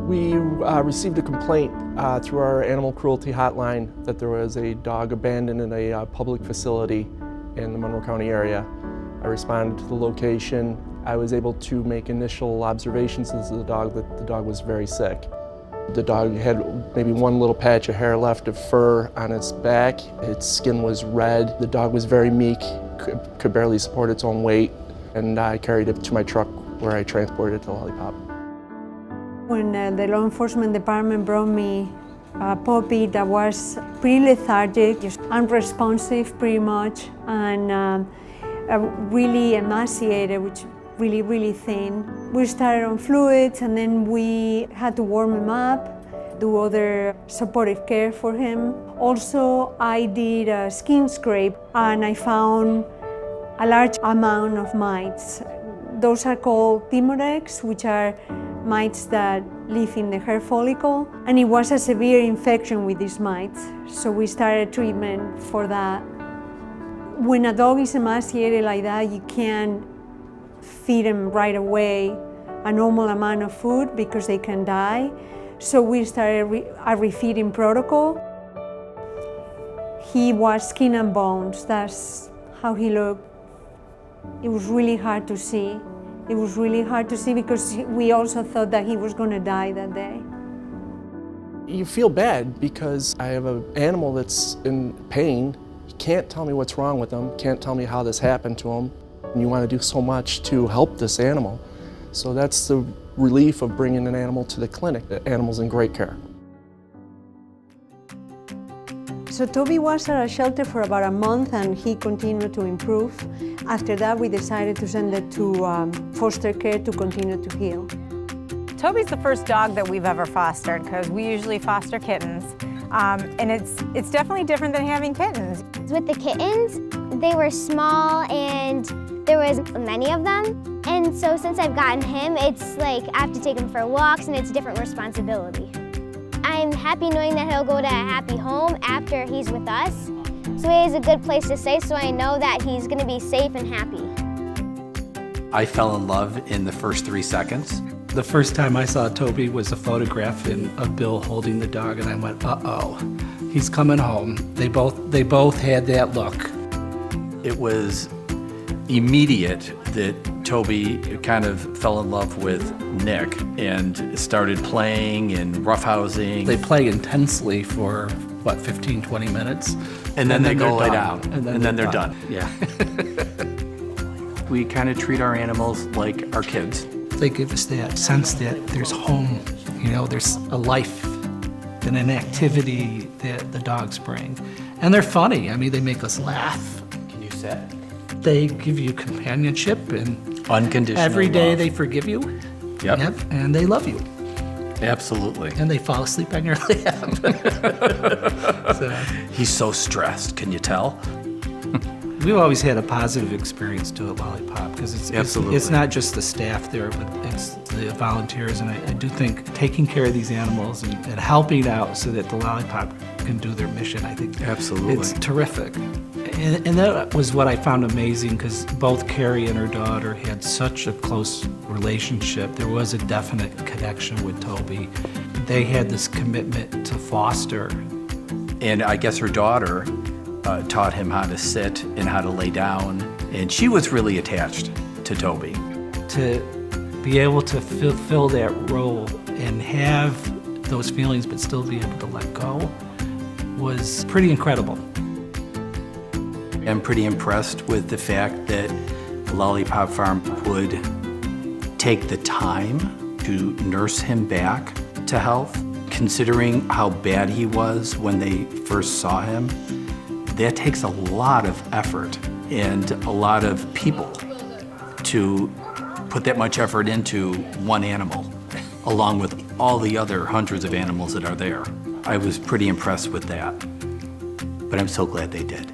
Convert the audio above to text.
We received a complaint through our animal cruelty hotline that there was a dog abandoned in a public facility in the Monroe County area. I responded to the location. I was able to make initial observations of the dog that the dog was very sick. The dog had maybe one little patch of hair left of fur on its back. Its skin was red. The dog was very meek, could barely support its own weight, and I carried it to my truck where I transported it to Lollypop. When the law enforcement department brought me a puppy that was pretty lethargic, just unresponsive pretty much, and really emaciated, which really, really thin. We started on fluids, and then we had to warm him up, do other supportive care for him. Also, I did a skin scrape, and I found a large amount of mites. Those are called Timorex, which are mites that live in the hair follicle, and it was a severe infection with these mites, so we started treatment for that. When a dog is emaciated like that, you can't feed them right away a normal amount of food because they can die, so we started a refeeding protocol. He was skin and bones, that's how he looked. It was really hard to see. It was really hard to see because we also thought that he was going to die that day. You feel bad because I have an animal that's in pain. He can't tell me what's wrong with him, can't tell me how this happened to him. And you want to do so much to help this animal. So that's the relief of bringing an animal to the clinic. The animal's in great care. So Toby was at a shelter for about a month and he continued to improve. After that, we decided to send it to foster care to continue to heal. Toby's the first dog that we've ever fostered because we usually foster kittens. And it's definitely different than having kittens. With the kittens, they were small and there was many of them. And so since I've gotten him, it's like I have to take him for walks and it's a different responsibility. I'm happy knowing that he'll go to a happy home after he's with us. So he has a good place to stay, so I know that he's going to be safe and happy. I fell in love in the first 3 seconds. The first time I saw Toby was a photograph of Bill holding the dog, and I went, uh-oh, he's coming home. They both had that look. It was immediate that Toby kind of fell in love with Nick and started playing and roughhousing. They play intensely for, what, 15, 20 minutes? And then they go lay down, and then they're done. Yeah. We kind of treat our animals like our kids. They give us that sense that there's home, you know, there's a life and an activity that the dogs bring. And they're funny. I mean, they make us laugh. Can you sit? They give you companionship and unconditional every day love. They forgive you. Yep. And they love you. Absolutely. And they fall asleep on your lap. So, he's so stressed, can you tell? We've always had a positive experience to at Lollypop because it's not just the staff there, but it's the volunteers. And I do think taking care of these animals and helping out so that the Lollypop can do their mission, I think absolutely it's terrific. And that was what I found amazing because both Carrie and her daughter had such a close relationship. There was a definite connection with Toby. They had this commitment to foster. And I guess her daughter taught him how to sit and how to lay down. And she was really attached to Toby. To be able to fulfill that role and have those feelings but still be able to let go was pretty incredible. I'm pretty impressed with the fact that Lollypop Farm would take the time to nurse him back to health. Considering how bad he was when they first saw him, that takes a lot of effort and a lot of people to put that much effort into one animal, along with all the other hundreds of animals that are there. I was pretty impressed with that, but I'm so glad they did.